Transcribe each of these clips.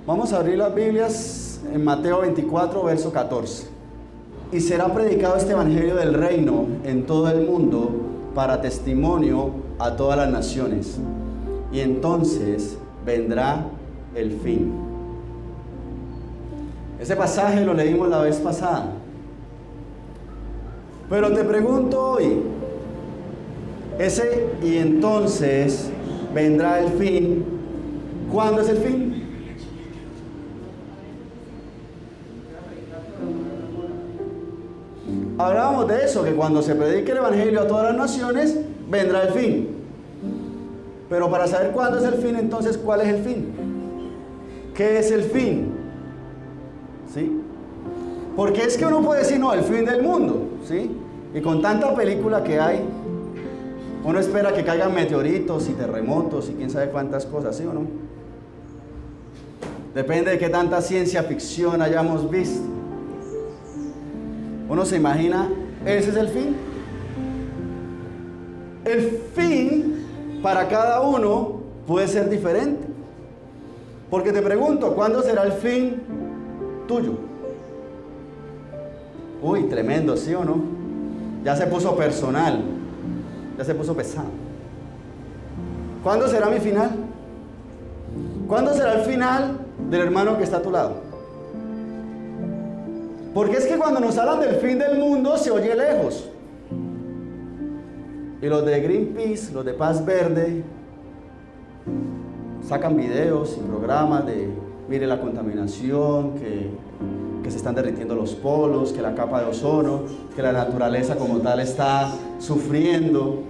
Vamos a abrir las Biblias en Mateo 24, verso 14. Y será predicado este evangelio del reino en todo el mundo para testimonio a todas las naciones. Y entonces vendrá el fin. Ese pasaje lo leímos la vez pasada. Pero te pregunto hoy, ese y entonces vendrá el fin, ¿cuándo es el fin? Hablábamos de eso, que cuando se predique el evangelio a todas las naciones, vendrá el fin. Pero para saber cuándo es el fin, entonces, ¿cuál es el fin? ¿Qué es el fin? ¿Sí? Porque es que uno puede decir, no, el fin del mundo, ¿sí? Y con tanta película que hay, uno espera que caigan meteoritos y terremotos y quién sabe cuántas cosas, ¿sí o no? Depende de qué tanta ciencia ficción hayamos visto. Uno se imagina, ¿ese es el fin? El fin para cada uno puede ser diferente. Porque te pregunto, ¿cuándo será el fin tuyo? Uy, tremendo, ¿sí o no? Ya se puso personal, ya se puso pesado. ¿Cuándo será mi final? ¿Cuándo será el final del hermano que está a tu lado? Porque es que cuando nos hablan del fin del mundo se oye lejos. Y los de Greenpeace, los de Paz Verde, sacan videos y programas de, mire la contaminación, que se están derritiendo los polos, que la capa de ozono, que la naturaleza como tal está sufriendo.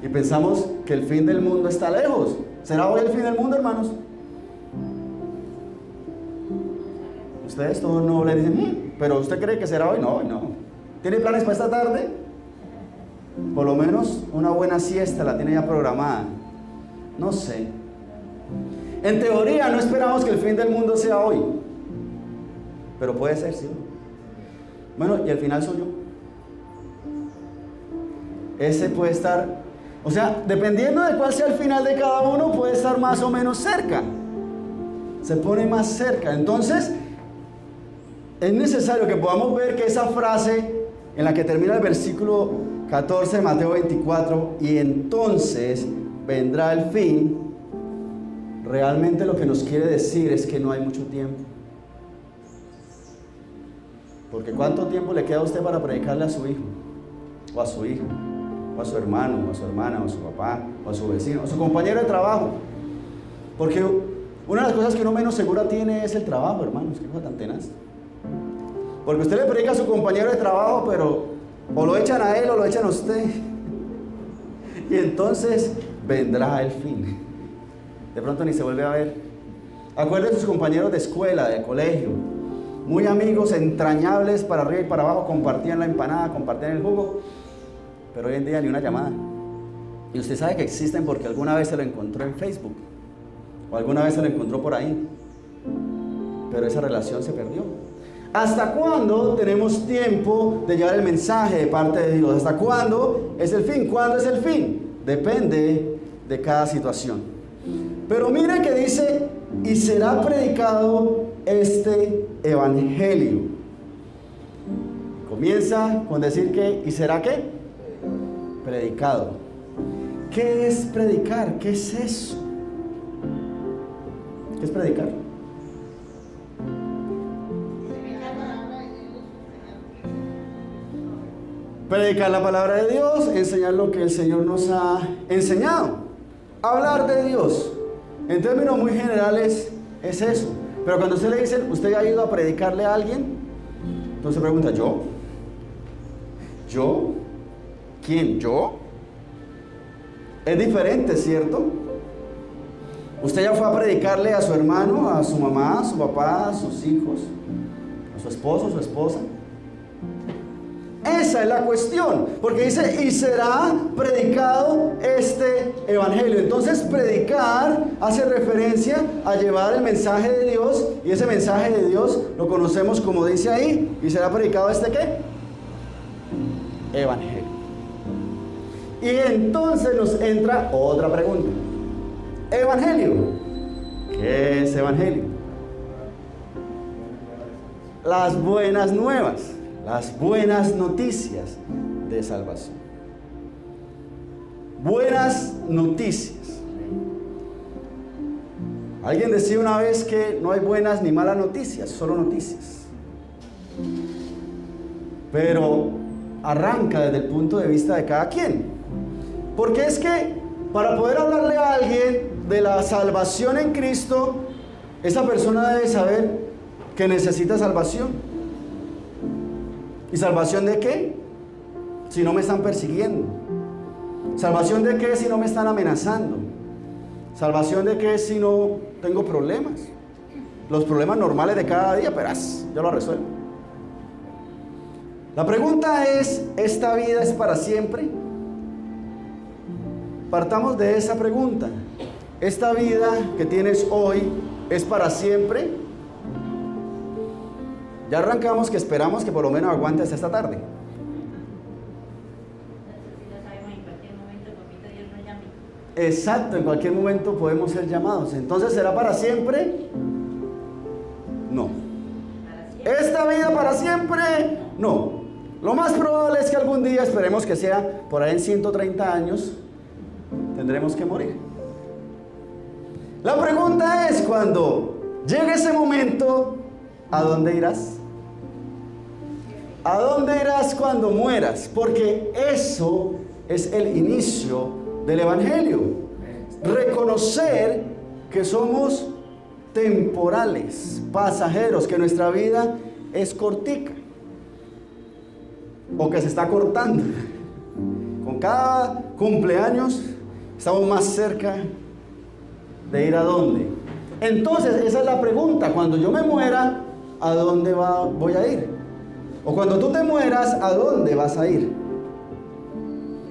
Y pensamos que el fin del mundo está lejos. ¿Será hoy el fin del mundo, hermanos? Ustedes todos no le dicen, pero ¿usted cree que será hoy? No, hoy no. ¿Tiene planes para esta tarde? Por lo menos una buena siesta la tiene ya programada. No sé. En teoría no esperamos que el fin del mundo sea hoy. Pero puede ser, sí. Bueno, y el final soy yo. Ese puede estar, o sea, dependiendo de cuál sea el final de cada uno, puede estar más o menos cerca. Se pone más cerca. Entonces, es necesario que podamos ver que esa frase en la que termina el versículo 14 de Mateo 24, y entonces vendrá el fin, realmente lo que nos quiere decir es que no hay mucho tiempo. Porque ¿cuánto tiempo le queda a usted para predicarle a su hijo? O a su hija, o a su hermano, o a su hermana, o a su papá, o a su vecino, o a su compañero de trabajo? Porque una de las cosas que uno menos segura tiene es el trabajo, hermanos. Qué cosa tan tenaz. Porque usted le predica a su compañero de trabajo, pero o lo echan a él o lo echan a usted. Y entonces vendrá el fin. De pronto ni se vuelve a ver. Acuérdense de sus compañeros de escuela, de colegio. Muy amigos, entrañables, para arriba y para abajo, compartían la empanada, compartían el jugo. Pero hoy en día ni una llamada. Y usted sabe que existen porque alguna vez se lo encontró en Facebook. O alguna vez se lo encontró por ahí. Pero esa relación se perdió. ¿Hasta cuándo tenemos tiempo de llevar el mensaje de parte de Dios? ¿Hasta cuándo es el fin? ¿Cuándo es el fin? Depende de cada situación. Pero mire que dice, y será predicado este evangelio. Comienza con decir que, ¿y será qué? Predicado. ¿Qué es predicar? ¿Qué es eso? ¿Qué es predicar? Predicar la palabra de Dios, enseñar lo que el Señor nos ha enseñado. Hablar de Dios. En términos muy generales es eso. Pero cuando usted le dice, ¿usted ha ido a predicarle a alguien? Entonces pregunta, ¿yo? ¿Yo? ¿Quién? ¿Yo? Es diferente, ¿cierto? Usted ya fue a predicarle a su hermano, a su mamá, a su papá, a sus hijos, a su esposo, a su esposa. Esa es la cuestión, porque dice, y será predicado este evangelio. Entonces predicar hace referencia a llevar el mensaje de Dios, y ese mensaje de Dios lo conocemos como dice ahí, y será predicado este ¿qué? Evangelio. Y entonces nos entra otra pregunta. Evangelio, ¿Qué es evangelio? Las buenas nuevas, las buenas noticias de salvación. Buenas noticias. Alguien decía una vez que no hay buenas ni malas noticias, solo noticias. Pero arranca desde el punto de vista de cada quien. Porque es que para poder hablarle a alguien de la salvación en Cristo, esa persona debe saber que necesita salvación. ¿Y salvación de qué? Si no me están persiguiendo. ¿Salvación de qué si no me están amenazando? ¿Salvación de qué si no tengo problemas? Los problemas normales de cada día, pero yo lo resuelvo. La pregunta es, ¿esta vida es para siempre? Partamos de esa pregunta. ¿Esta vida que tienes hoy es para siempre? Ya arrancamos que esperamos que por lo menos aguante hasta esta tarde. Exacto, en cualquier momento podemos ser llamados. Entonces, ¿será para siempre? No. ¿Esta vida para siempre? No. Lo más probable es que algún día, esperemos que sea por ahí en 130 años, tendremos que morir. La pregunta es, cuando llegue ese momento, ¿a dónde irás? ¿A dónde irás cuando mueras? Porque eso es el inicio del evangelio. Reconocer que somos temporales, pasajeros, que nuestra vida es cortica o que se está cortando. Con cada cumpleaños estamos más cerca de ir a dónde. Entonces esa es la pregunta: cuando yo me muera, ¿a dónde voy a ir? O cuando tú te mueras, ¿a dónde vas a ir?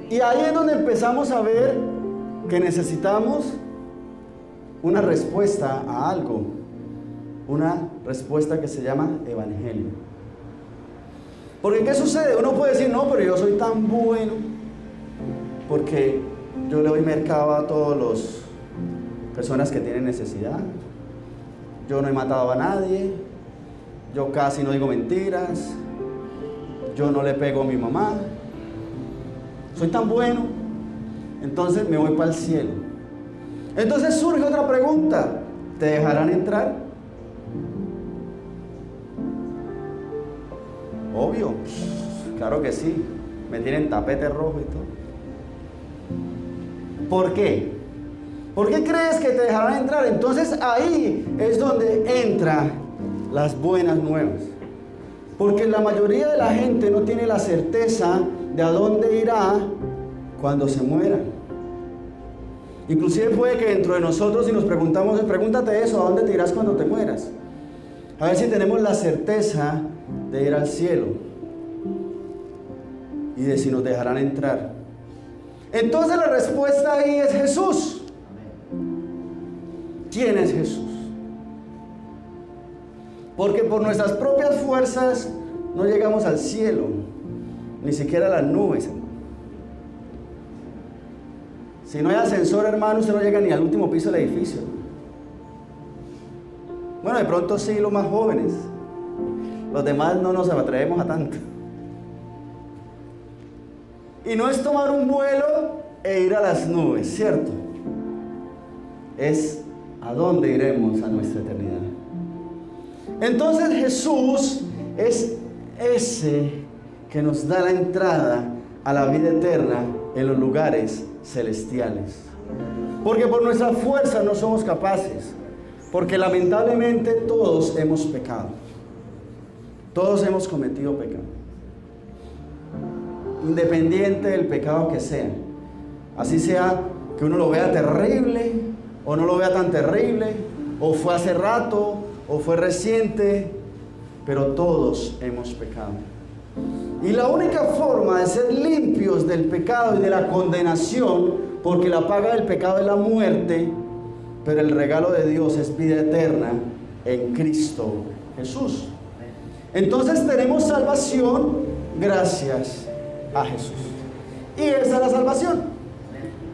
Y ahí es donde empezamos a ver que necesitamos una respuesta a algo, una respuesta que se llama evangelio. Porque ¿qué sucede? Uno puede decir, no, pero yo soy tan bueno porque yo le doy mercado a todas las personas que tienen necesidad, yo no he matado a nadie, yo casi no digo mentiras, yo no le pego a mi mamá, soy tan bueno, entonces me voy para el cielo. Entonces surge otra pregunta: ¿te dejarán entrar? Obvio, claro que sí, me tienen tapete rojo y todo. ¿Por qué? ¿Por qué crees que te dejarán entrar? Entonces ahí es donde entran las buenas nuevas. Porque la mayoría de la gente no tiene la certeza de a dónde irá cuando se muera. Inclusive puede que dentro de nosotros, si nos preguntamos, pregúntate eso: ¿a dónde te irás cuando te mueras? A ver si tenemos la certeza de ir al cielo y de si nos dejarán entrar. Entonces la respuesta ahí es Jesús. ¿Quién es Jesús? Porque por nuestras propias fuerzas no llegamos al cielo, ni siquiera a las nubes, hermano. Si no hay ascensor, hermano, usted no llega ni al último piso del edificio. Bueno, de pronto sí, los más jóvenes. Los demás no nos atrevemos a tanto. Y no es tomar un vuelo e ir a las nubes, ¿cierto? Es a dónde iremos a nuestra eternidad. Entonces Jesús es ese que nos da la entrada a la vida eterna en los lugares celestiales. Porque por nuestra fuerza no somos capaces. Porque lamentablemente todos hemos pecado. Todos hemos cometido pecado. Independiente del pecado que sea. Así sea que uno lo vea terrible o no lo vea tan terrible, o fue hace rato o fue reciente, pero todos hemos pecado. Y la única forma de ser limpios del pecado y de la condenación, porque la paga del pecado es la muerte, pero el regalo de Dios es vida eterna en Cristo Jesús. Entonces tenemos salvación gracias a Jesús. Y esa es la salvación.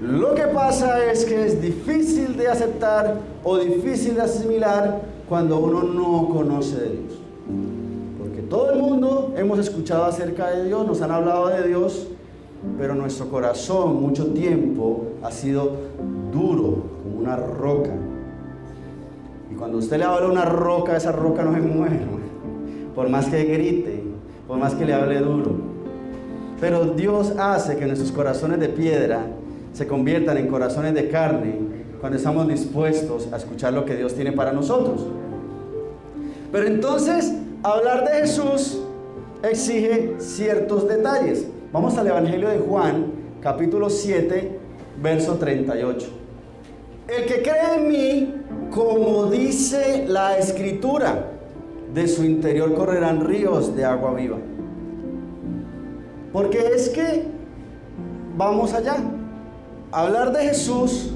Lo que pasa es que es difícil de aceptar o difícil de asimilar cuando uno no conoce de Dios. Porque todo el mundo hemos escuchado acerca de Dios, nos han hablado de Dios, pero nuestro corazón mucho tiempo ha sido duro, como una roca. Y cuando usted le habla a una roca, esa roca no se mueve, por más que grite, por más que le hable duro. Pero Dios hace que nuestros corazones de piedra se conviertan en corazones de carne cuando estamos dispuestos a escuchar lo que Dios tiene para nosotros. Pero entonces, hablar de Jesús exige ciertos detalles. Vamos al Evangelio de Juan, capítulo 7, verso 38. El que cree en mí, como dice la Escritura, de su interior correrán ríos de agua viva. Porque es que vamos allá, hablar de Jesús,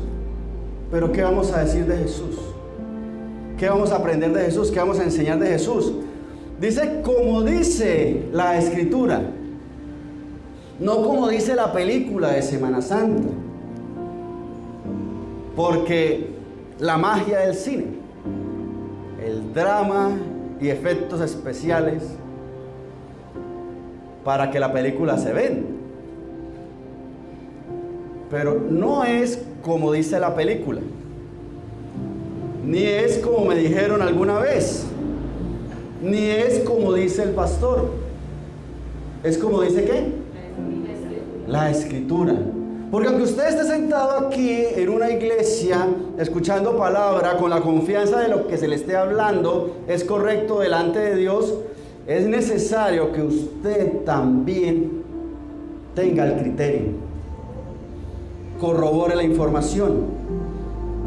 pero ¿qué vamos a decir de Jesús? ¿Qué vamos a aprender de Jesús? ¿Qué vamos a enseñar de Jesús? Dice, como dice la Escritura, no como dice la película de Semana Santa, porque la magia del cine, el drama y efectos especiales para que la película se venda. Pero no es como dice la película, ni es como me dijeron alguna vez, ni es como dice el pastor. Es como dice ¿qué? La Escritura. Porque aunque usted esté sentado aquí en una iglesia escuchando palabra con la confianza de lo que se le esté hablando es correcto delante de Dios, es necesario que usted también tenga el criterio, corrobore la información,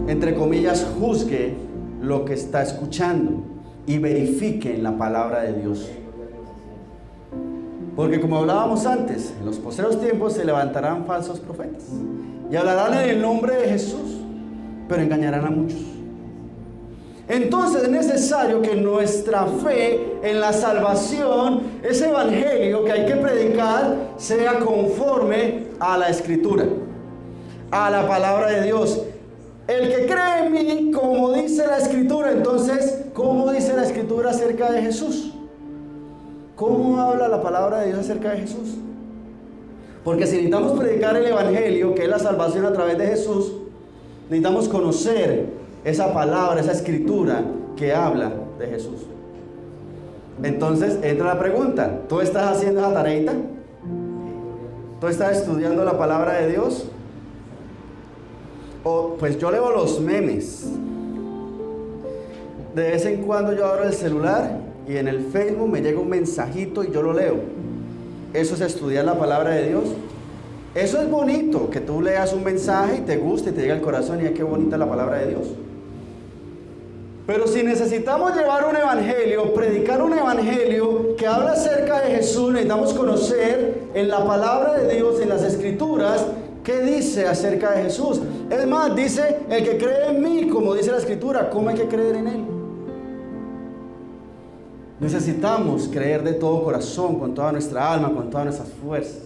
entre comillas, juzgue lo que está escuchando y verifique en la palabra de Dios. Porque como hablábamos antes, en los postreros tiempos se levantarán falsos profetas y hablarán en el nombre de Jesús, pero engañarán a muchos. Entonces es necesario que nuestra fe en la salvación, ese evangelio que hay que predicar, sea conforme a la Escritura, a la palabra de Dios. El que cree en mí, como dice la Escritura. Entonces, ¿cómo dice la Escritura acerca de Jesús? ¿Cómo habla la palabra de Dios acerca de Jesús? Porque si necesitamos predicar el evangelio, que es la salvación a través de Jesús, necesitamos conocer esa palabra, esa Escritura que habla de Jesús. Entonces entra la pregunta: ¿tú estás haciendo esa tareita? ¿Tú estás estudiando la palabra de Dios? O pues yo leo los memes. De vez en cuando yo abro el celular y en el Facebook me llega un mensajito y yo lo leo. ¿Eso es estudiar la palabra de Dios? Eso es bonito, que tú leas un mensaje y te guste y te llega al corazón y es qué bonita la palabra de Dios. Pero si necesitamos llevar un evangelio, predicar un evangelio que habla acerca de Jesús, necesitamos conocer en la palabra de Dios, en las Escrituras, qué dice acerca de Jesús. Es más, dice, el que cree en mí, como dice la Escritura. ¿Cómo hay que creer en Él? Necesitamos creer de todo corazón, con toda nuestra alma, con todas nuestras fuerzas.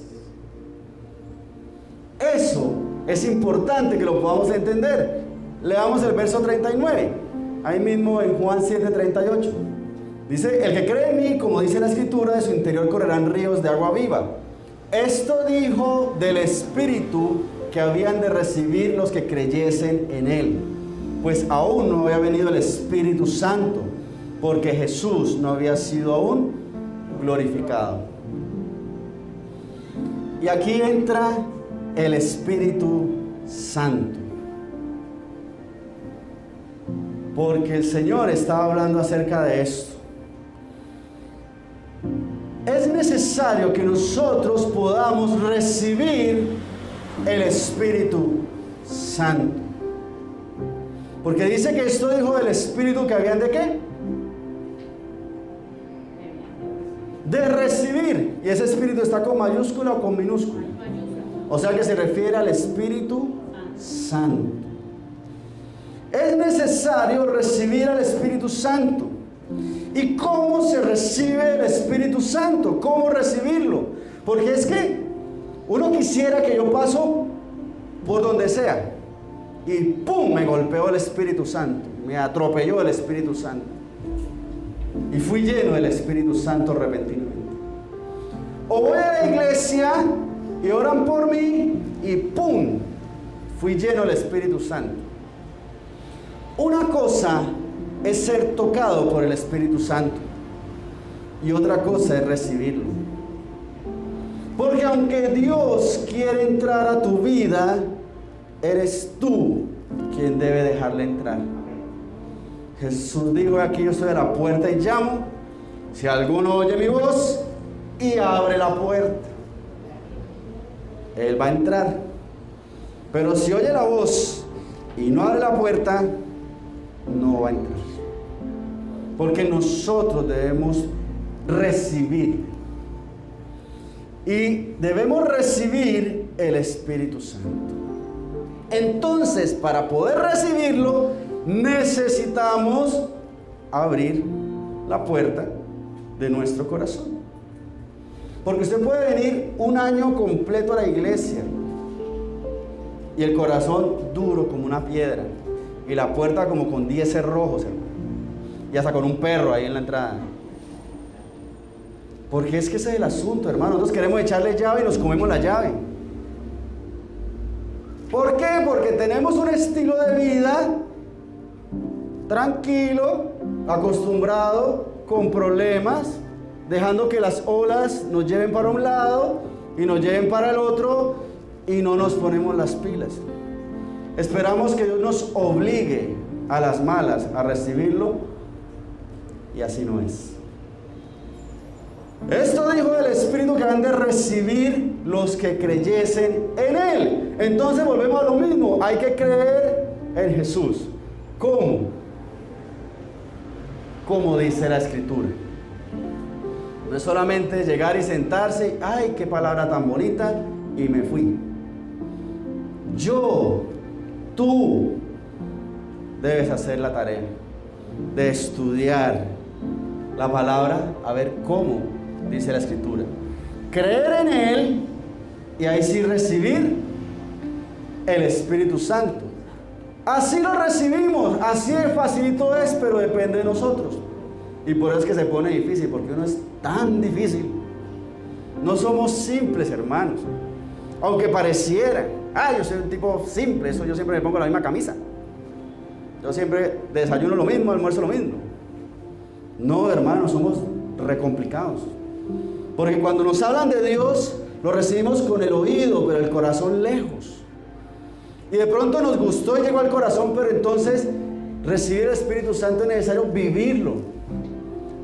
Eso es importante que lo podamos entender. Leamos el verso 39, ahí mismo en Juan 7:38. Dice, el que cree en mí, como dice la Escritura, de su interior correrán ríos de agua viva. Esto dijo del Espíritu que habían de recibir los que creyesen en Él, pues aún no había venido el Espíritu Santo, porque Jesús no había sido aún glorificado. Y aquí entra el Espíritu Santo, porque el Señor estaba hablando acerca de esto. Es necesario que nosotros podamos recibir el Espíritu Santo, porque dice que esto dijo del Espíritu que habían de ¿qué? De recibir. Y ese Espíritu está con mayúscula o con minúscula. O sea que se refiere al Espíritu Santo. Es necesario recibir al Espíritu Santo. ¿Y cómo se recibe el Espíritu Santo? ¿Cómo recibirlo? Porque es que uno quisiera que yo paso por donde sea. Y ¡pum! Me golpeó el Espíritu Santo. Me atropelló el Espíritu Santo. Y fui lleno del Espíritu Santo repentinamente. O voy a la iglesia y oran por mí y ¡pum! Fui lleno del Espíritu Santo. Una cosa es ser tocado por el Espíritu Santo y otra cosa es recibirlo. Porque aunque Dios quiere entrar a tu vida, eres tú quien debe dejarle entrar. Jesús dijo: aquí yo estoy a la puerta y llamo. Si alguno oye mi voz y abre la puerta, él va a entrar. Pero si oye la voz y no abre la puerta, no va a entrar. Porque nosotros debemos recibir. Y debemos recibir el Espíritu Santo. Entonces, para poder recibirlo, necesitamos abrir la puerta de nuestro corazón. Porque usted puede venir un año completo a la iglesia y el corazón duro como una piedra y la puerta como con 10 cerrojos, hermano, y hasta con un perro ahí en la entrada. Porque es que ese es el asunto, hermano. Nosotros queremos echarle llave y nos comemos la llave. ¿Por qué? Porque tenemos un estilo de vida tranquilo, acostumbrado, con problemas, dejando que las olas nos lleven para un lado y nos lleven para el otro y no nos ponemos las pilas. Esperamos que Dios nos obligue a las malas a recibirlo y así no es. Esto dijo el Espíritu que han de recibir los que creyesen en Él. Entonces volvemos a lo mismo, hay que creer en Jesús. ¿Cómo? Como dice la Escritura. No es solamente llegar y sentarse, ¡ay, qué palabra tan bonita! Y me fui. Tú debes hacer la tarea de estudiar la palabra, a ver cómo dice la Escritura. Creer en Él y ahí sí recibir el Espíritu Santo. Así lo recibimos, así de facilito es, pero depende de nosotros. Y por eso es que se pone difícil, porque uno es tan difícil. No somos simples, hermanos. Aunque pareciera, yo soy un tipo simple, eso yo siempre me pongo la misma camisa. Yo siempre desayuno lo mismo, almuerzo lo mismo. No, hermanos, somos recomplicados. Porque cuando nos hablan de Dios, lo recibimos con el oído, pero el corazón lejos. Y de pronto nos gustó y llegó al corazón, pero entonces recibir el Espíritu Santo es necesario vivirlo.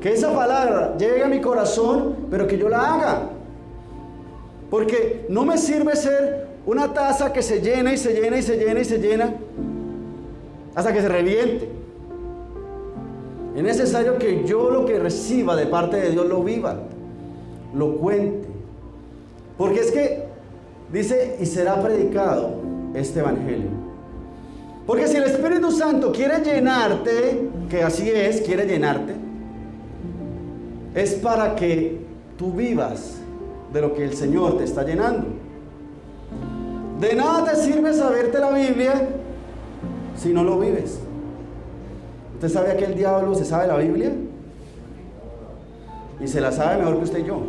Que esa palabra llegue a mi corazón, pero que yo la haga. Porque no me sirve ser una taza que se llena y se llena y se llena y se llena hasta que se reviente. Es necesario que yo lo que reciba de parte de Dios lo viva, lo cuente. Porque es que dice, y será predicado este evangelio. Porque si el Espíritu Santo quiere llenarte, que así es, quiere llenarte, es para que tú vivas de lo que el Señor te está llenando. De nada te sirve saberte la Biblia si no lo vives. ¿Usted sabía que el diablo se sabe la Biblia? Y se la sabe mejor que usted y yo,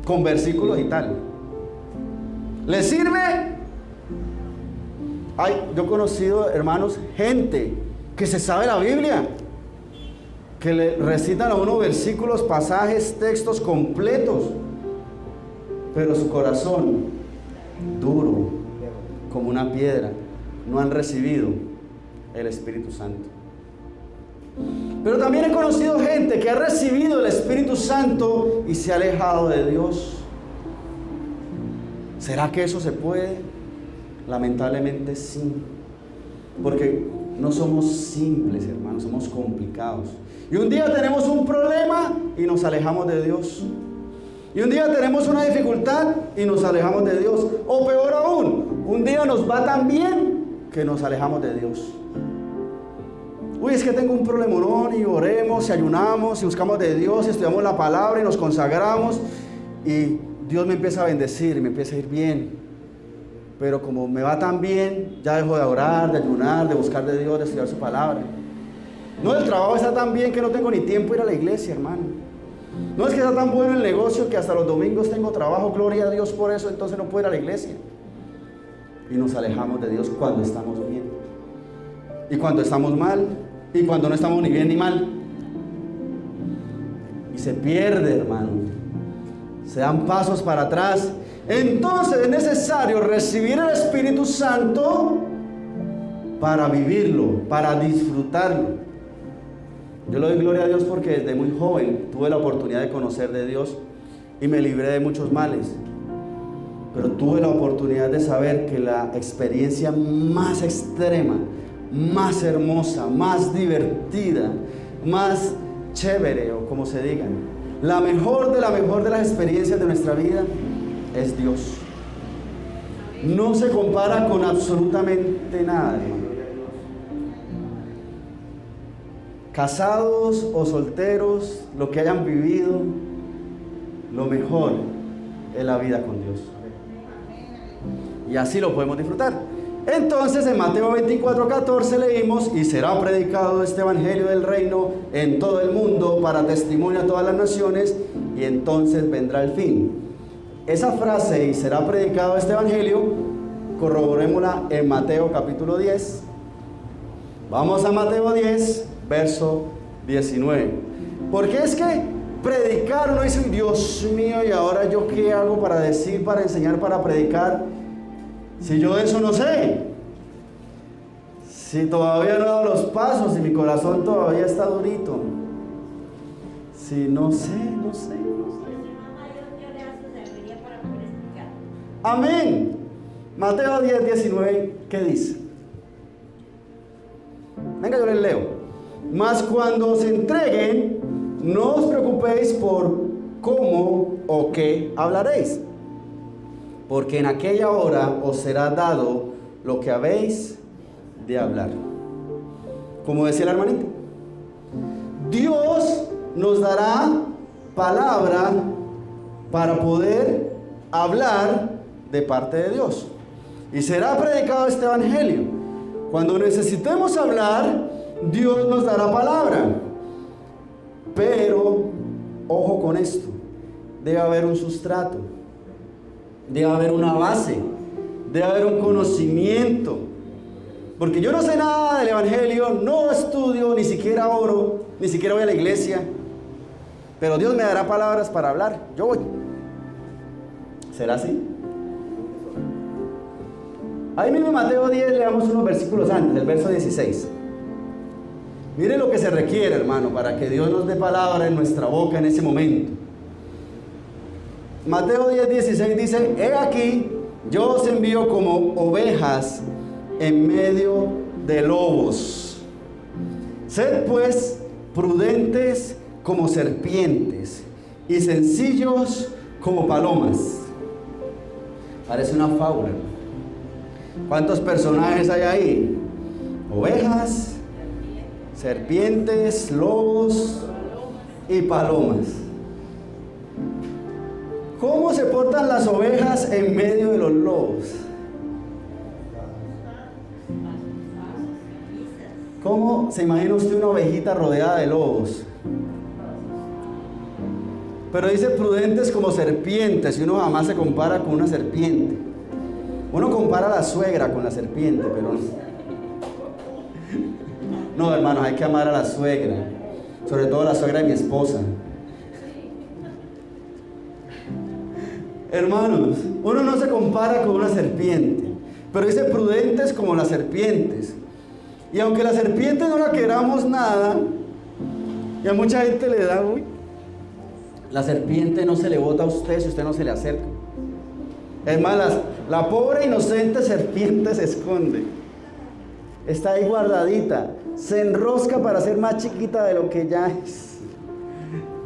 con versículos y tal. ¿Le sirve? Yo he conocido, hermanos, gente que se sabe la Biblia, que le recitan a uno versículos, pasajes, textos completos, pero su corazón duro como una piedra, no han recibido el Espíritu Santo. Pero también he conocido gente que ha recibido el Espíritu Santo y se ha alejado de Dios. ¿Será que eso se puede? Lamentablemente sí, porque no somos simples, hermanos, somos complicados. Y un día tenemos un problema y nos alejamos de Dios. Y un día tenemos una dificultad y nos alejamos de Dios. O peor aún, un día nos va tan bien que nos alejamos de Dios. Uy, es que tengo un problemón, y oremos, y ayunamos, y buscamos de Dios, y estudiamos la palabra, y nos consagramos, y Dios me empieza a bendecir, y me empieza a ir bien. pero como me va tan bien, ya dejo de orar, de ayunar, de buscar de Dios, de estudiar su palabra. No, el trabajo está tan bien que no tengo ni tiempo de ir a la iglesia, hermano. No es que está tan bueno el negocio que hasta los domingos tengo trabajo, gloria a Dios por eso, entonces no puedo ir a la iglesia. Y nos alejamos de Dios cuando estamos bien. Y cuando estamos mal, y cuando no estamos ni bien ni mal. Y se pierde, hermano. Se dan pasos para atrás. Entonces es necesario recibir el Espíritu Santo para vivirlo, para disfrutarlo. Yo le doy gloria a Dios porque desde muy joven tuve la oportunidad de conocer de Dios y me libré de muchos males. Pero tuve la oportunidad de saber que la experiencia más extrema, más hermosa, más divertida, más chévere, o como se diga, la mejor de las experiencias de nuestra vida es Dios. No se compara con absolutamente nada, hermano. Casados o solteros, lo que hayan vivido, lo mejor es la vida con Dios. Y así lo podemos disfrutar. Entonces en Mateo 24:14 leímos: y será predicado este evangelio del reino en todo el mundo para testimonio a todas las naciones, y entonces vendrá el fin. Esa frase, y será predicado este evangelio, corroborémosla en Mateo capítulo 10. Vamos a Mateo 10, verso 19. Porque es que predicar, uno dice: Dios mío, ¿y ahora yo qué hago para decir, para enseñar, para predicar? Si yo de eso no sé, si todavía no he dado los pasos, si mi corazón todavía está durito, si no sé. Amén. Mateo 10, 19, ¿qué dice? Venga, yo les leo. Mas cuando os entreguen, no os preocupéis por cómo o qué hablaréis, porque en aquella hora os será dado lo que habéis de hablar. Como decía la hermanita, Dios nos dará palabra para poder hablar de parte de Dios. Y será predicado este evangelio. Cuando necesitemos hablar, Dios nos dará palabra. Pero, ojo con esto, debe haber un sustrato, debe haber una base, debe haber un conocimiento. Porque yo no sé nada del evangelio, no estudio, ni siquiera oro, ni siquiera voy a la iglesia. Pero Dios me dará palabras para hablar, yo voy. ¿Será así? Ahí mismo en Mateo 10 leamos unos versículos antes, el verso 16. Mire lo que se requiere, hermano, para que Dios nos dé palabra en nuestra boca en ese momento. Mateo 10, 16 dice: he aquí, yo os envío como ovejas en medio de lobos. Sed pues prudentes como serpientes y sencillos como palomas. Parece una fábula. ¿Cuántos personajes hay ahí? Ovejas, serpientes, lobos y palomas. ¿Cómo se portan las ovejas en medio de los lobos? ¿Cómo se imagina usted una ovejita rodeada de lobos? Pero dice prudentes como serpientes, y uno jamás se compara con una serpiente. Uno compara a la suegra con la serpiente, pero no, hermanos, hay que amar a la suegra, sobre todo a la suegra de mi esposa. Hermanos, uno no se compara con una serpiente, pero dice prudentes como las serpientes. Y aunque la serpiente no la queramos nada, y a mucha gente le da, la serpiente no se le bota a usted si usted no se le acerca. Es más, la pobre inocente serpiente se esconde. Está ahí guardadita. Se enrosca para ser más chiquita de lo que ya es.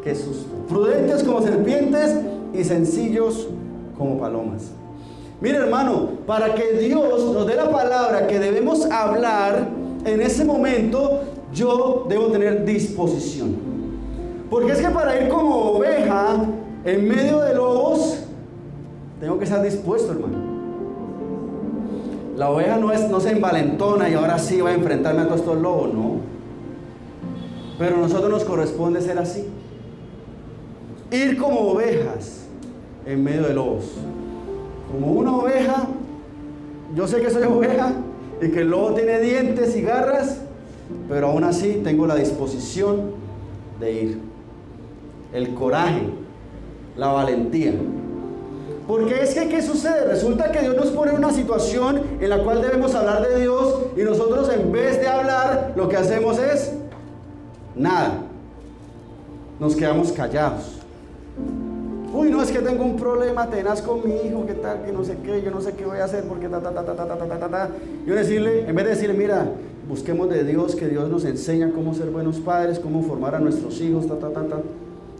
Qué susto. Prudentes como serpientes y sencillos como palomas. Mire, hermano, para que Dios nos dé la palabra que debemos hablar en ese momento, yo debo tener disposición. Porque es que para ir como oveja en medio de lobos, tengo que estar dispuesto, hermano. La oveja no se envalentona y ahora sí va a enfrentarme a todos estos lobos, no. Pero a nosotros nos corresponde ser así. Ir como ovejas en medio de lobos. Como una oveja, yo sé que soy oveja y que el lobo tiene dientes y garras, pero aún así tengo la disposición de ir. El coraje, la valentía. Porque es que, ¿qué sucede? Resulta que Dios nos pone en una situación en la cual debemos hablar de Dios y nosotros en vez de hablar, lo que hacemos es nada. Nos quedamos callados. Uy, no, es que tengo un problema tenaz con mi hijo, ¿qué tal? Que no sé qué, yo no sé qué voy a hacer porque Yo decirle, en vez de decirle, mira, busquemos de Dios, que Dios nos enseña cómo ser buenos padres, cómo formar a nuestros hijos,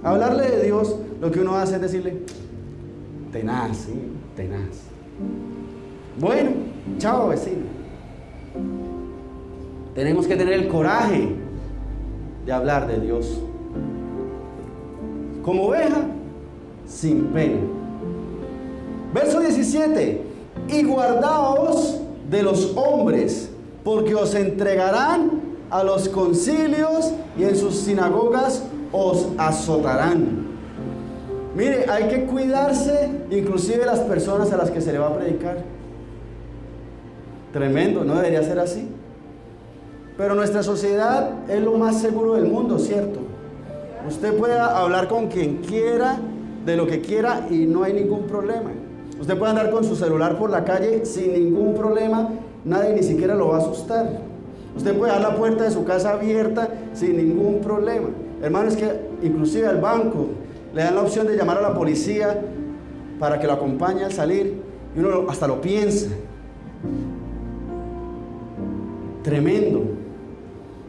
Hablarle de Dios, lo que uno hace es decirle, tenaz, sí, tenaz. Bueno, chao vecino. Tenemos que tener el coraje de hablar de Dios. Como oveja, sin pena. Verso 17. Y guardaos de los hombres, porque os entregarán a los concilios y en sus sinagogas os azotarán. Mire, hay que cuidarse inclusive de las personas a las que se le va a predicar. Tremendo, no debería ser así. Pero nuestra sociedad es lo más seguro del mundo, ¿cierto? Usted puede hablar con quien quiera, de lo que quiera y no hay ningún problema. Usted puede andar con su celular por la calle sin ningún problema, nadie ni siquiera lo va a asustar. Usted puede dejar la puerta de su casa abierta sin ningún problema. Hermano, es que inclusive al banco le dan la opción de llamar a la policía para que lo acompañe al salir y uno hasta lo piensa. Tremendo.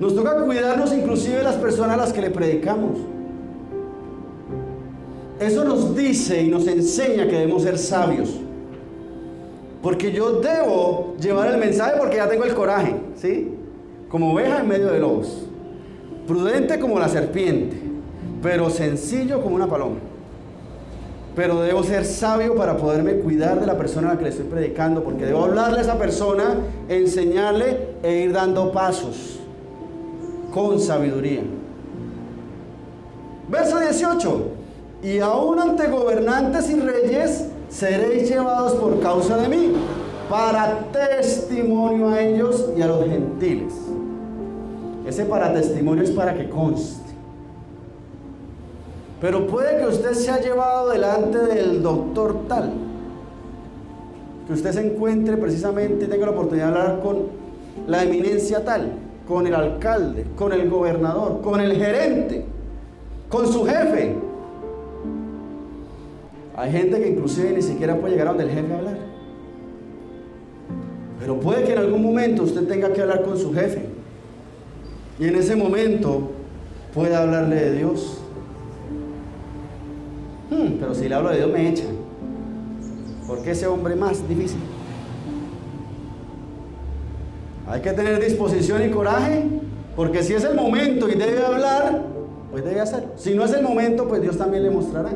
Nos toca cuidarnos inclusive de las personas a las que le predicamos. Eso nos dice y nos enseña que debemos ser sabios. Porque yo debo llevar el mensaje porque ya tengo el coraje, ¿sí? Como oveja en medio de lobos. Prudente como la serpiente, pero sencillo como una paloma. Pero debo ser sabio para poderme cuidar de la persona a la que le estoy predicando, porque debo hablarle a esa persona, enseñarle e ir dando pasos con sabiduría. Verso 18. Y aún ante gobernantes y reyes seréis llevados por causa de mí, para testimonio a ellos y a los gentiles. Ese para testimonio es para que conste. Pero puede que usted sea llevado delante del doctor tal, que usted se encuentre precisamente y tenga la oportunidad de hablar con la eminencia tal, con el alcalde, con el gobernador, con el gerente, con su jefe. Hay gente que inclusive ni siquiera puede llegar a donde el jefe a hablar. Pero puede que en algún momento usted tenga que hablar con su jefe. Y en ese momento pueda hablarle de Dios. Pero si le hablo de Dios me echan. Porque ese hombre más difícil. Hay que tener disposición y coraje, porque si es el momento y debe hablar, pues debe hacerlo. Si no es el momento, pues Dios también le mostrará.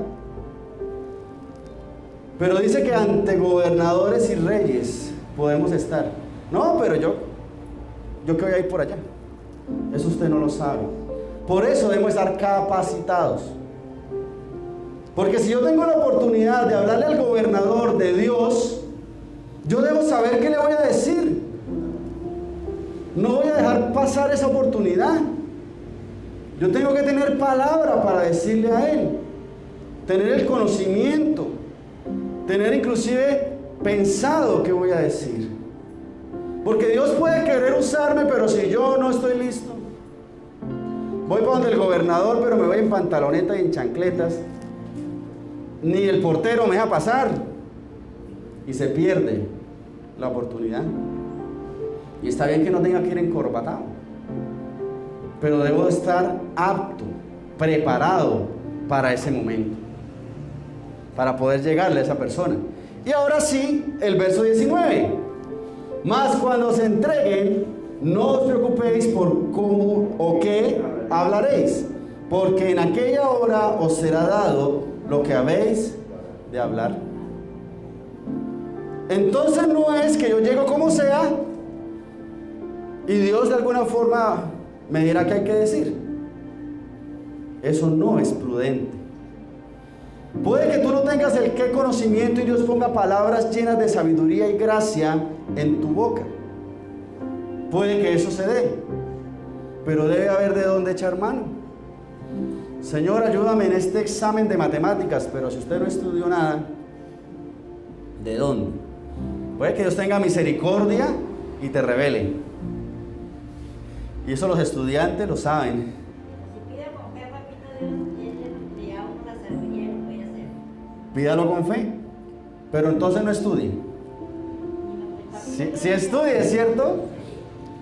Pero dice que ante gobernadores y reyes podemos estar. No, pero yo que voy a ir por allá. Eso usted no lo sabe. Por eso debemos estar capacitados. Porque si yo tengo la oportunidad de hablarle al gobernador de Dios, yo debo saber qué le voy a decir. No voy a dejar pasar esa oportunidad. Yo tengo que tener palabra para decirle a él. Tener el conocimiento. Tener inclusive pensado qué voy a decir. Porque Dios puede querer usarme, pero si yo no estoy listo, voy para donde el gobernador, pero me voy en pantaloneta y en chancletas, ni el portero me deja pasar, y se pierde la oportunidad. Y está bien que no tenga que ir encorbatado, pero debo estar apto, preparado para ese momento, para poder llegarle a esa persona. Y ahora sí, el verso 19. Mas cuando se entreguen, no os preocupéis por cómo o qué hablaréis, porque en aquella hora os será dado lo que habéis de hablar. Entonces no es que yo llego como sea y Dios de alguna forma me dirá qué hay que decir. Eso no es prudente. Puede que tú no tengas el qué conocimiento y Dios ponga palabras llenas de sabiduría y gracia en tu boca. Puede que eso se dé, pero debe haber de dónde echar mano. Señor, ayúdame en este examen de matemáticas, pero si usted no estudió nada, ¿de dónde? Puede que Dios tenga misericordia y te revele. Y eso los estudiantes lo saben. Si pide con fe, papito Dios, y le hago una servilleta, lo voy a hacer. Pídalo con fe, pero entonces no estudie. Si estudie, ¿cierto?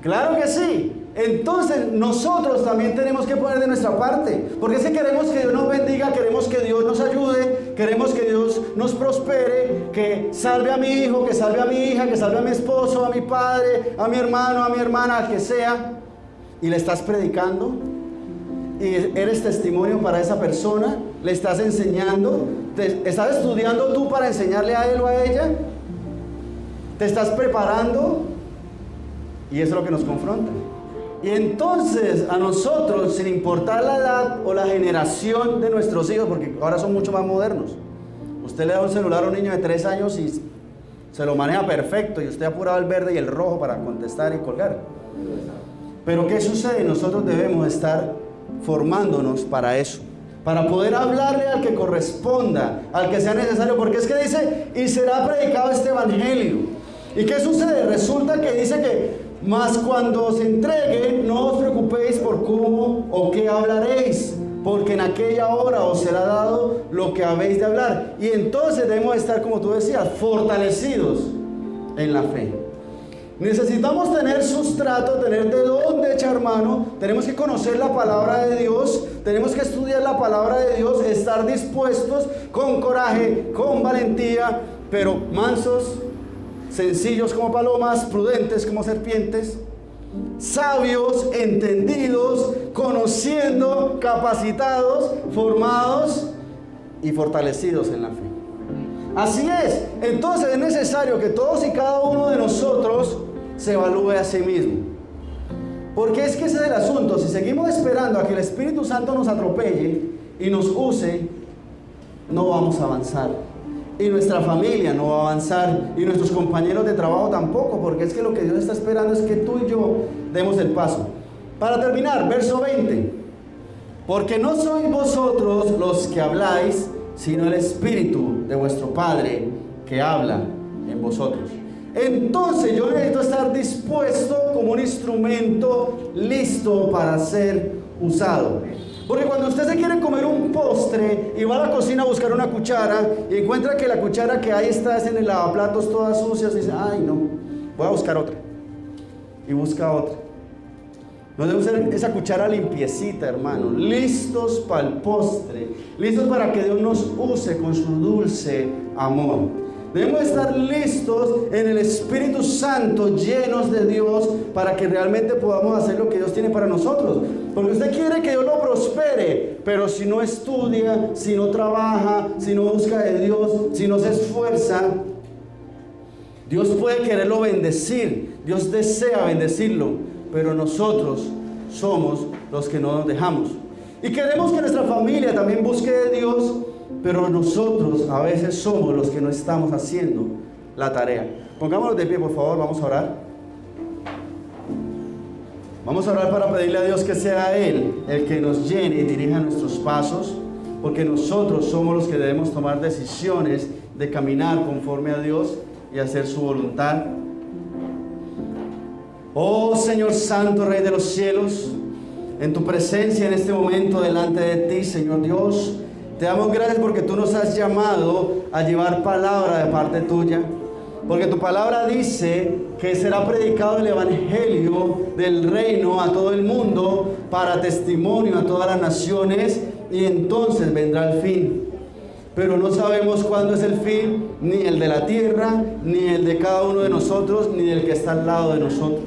Claro que sí. Entonces nosotros también tenemos que poner de nuestra parte, porque si queremos que Dios nos bendiga, queremos que Dios nos ayude, queremos que Dios nos prospere, que salve a mi hijo, que salve a mi hija, que salve a mi esposo, a mi padre, a mi hermano, a mi hermana, al que sea, y le estás predicando y eres testimonio para esa persona, le estás enseñando, estás estudiando tú para enseñarle a él o a ella, te estás preparando, y eso es lo que nos confronta. Y entonces a nosotros, sin importar la edad o la generación de nuestros hijos, porque ahora son mucho más modernos, usted le da un celular a un niño de 3 años y se lo maneja perfecto, y usted ha apurado el verde y el rojo para contestar y colgar. Pero ¿qué sucede? Nosotros debemos estar formándonos para eso, para poder hablarle al que corresponda, al que sea necesario, porque es que dice, y será predicado este evangelio. ¿Y qué sucede? Resulta que dice que mas cuando os entregue, no os preocupéis por cómo o qué hablaréis, porque en aquella hora os será dado lo que habéis de hablar. Y entonces debemos estar, como tú decías, fortalecidos en la fe. Necesitamos tener sustrato, tener de dónde echar mano, tenemos que conocer la palabra de Dios, tenemos que estudiar la palabra de Dios, estar dispuestos con coraje, con valentía, pero mansos, sencillos como palomas, prudentes como serpientes, sabios, entendidos, conociendo, capacitados, formados y fortalecidos en la fe. Así es. Entonces es necesario que todos y cada uno de nosotros se evalúe a sí mismo. Porque es que ese es el asunto. Si seguimos esperando a que el Espíritu Santo nos atropelle y nos use, no vamos a avanzar. Y nuestra familia no va a avanzar, y nuestros compañeros de trabajo tampoco, porque es que lo que Dios está esperando es que tú y yo demos el paso. Para terminar, verso 20. Porque no sois vosotros los que habláis, sino el Espíritu de vuestro Padre que habla en vosotros. Entonces yo necesito estar dispuesto como un instrumento listo para ser usado. Porque cuando usted se quiere comer un postre y va a la cocina a buscar una cuchara y encuentra que la cuchara que ahí está es en el lavaplatos toda sucia, y dice, ay no, voy a buscar otra. Y busca otra. No debe usar esa cuchara limpiecita, hermano, listos para el postre, listos para que Dios nos use con su dulce amor. Debemos estar listos en el Espíritu Santo, llenos de Dios, para que realmente podamos hacer lo que Dios tiene para nosotros. Porque usted quiere que Dios lo prospere, pero si no estudia, si no trabaja, si no busca de Dios, si no se esfuerza, Dios puede quererlo bendecir, Dios desea bendecirlo, pero nosotros somos los que no nos dejamos. Y queremos que nuestra familia también busque de Dios, pero nosotros a veces somos los que no estamos haciendo la tarea. Pongámonos de pie, por favor, vamos a orar. Vamos a orar para pedirle a Dios que sea Él el que nos llene y dirija nuestros pasos, porque nosotros somos los que debemos tomar decisiones de caminar conforme a Dios y hacer su voluntad. Oh Señor Santo, Rey de los cielos, en tu presencia en este momento delante de ti, Señor Dios, te damos gracias porque tú nos has llamado a llevar palabra de parte tuya. Porque tu palabra dice que será predicado el evangelio del reino a todo el mundo para testimonio a todas las naciones, y entonces vendrá el fin. Pero no sabemos cuándo es el fin, ni el de la tierra, ni el de cada uno de nosotros, ni del que está al lado de nosotros.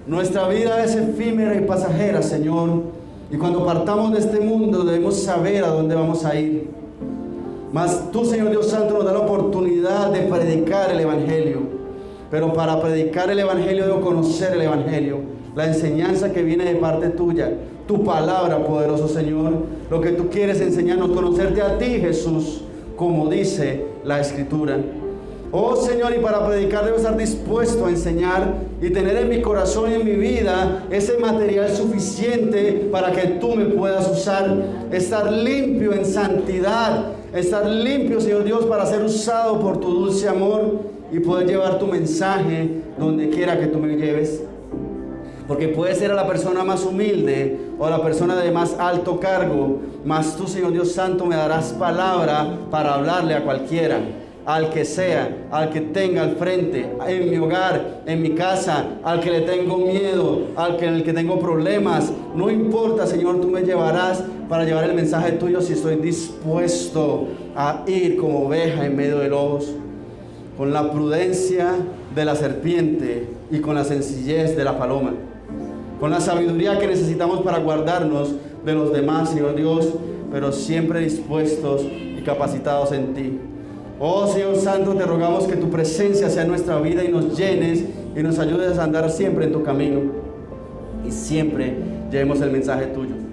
Nuestra vida es efímera y pasajera, Señor. Y cuando partamos de este mundo debemos saber a dónde vamos a ir. Mas tú, Señor Dios Santo, nos da la oportunidad de predicar el Evangelio. Pero para predicar el Evangelio debo conocer el Evangelio, la enseñanza que viene de parte tuya, tu palabra, poderoso Señor, lo que tú quieres enseñarnos, conocerte a ti, Jesús, como dice la Escritura. Oh Señor, y para predicar debo estar dispuesto a enseñar y tener en mi corazón y en mi vida ese material suficiente para que tú me puedas usar, estar limpio en santidad, estar limpio, Señor Dios, para ser usado por tu dulce amor y poder llevar tu mensaje donde quiera que tú me lleves. Porque puede ser a la persona más humilde o a la persona de más alto cargo, mas tú, Señor Dios Santo, me darás palabra para hablarle a cualquiera, al que sea, al que tenga al frente, en mi hogar, en mi casa, al que le tengo miedo, al que tengo problemas. No importa, Señor, tú me llevarás para llevar el mensaje tuyo si estoy dispuesto a ir como oveja en medio de lobos, con la prudencia de la serpiente y con la sencillez de la paloma, con la sabiduría que necesitamos para guardarnos de los demás, Señor Dios, pero siempre dispuestos y capacitados en ti. Oh Señor Santo, te rogamos que tu presencia sea en nuestra vida y nos llenes y nos ayudes a andar siempre en tu camino y siempre llevemos el mensaje tuyo.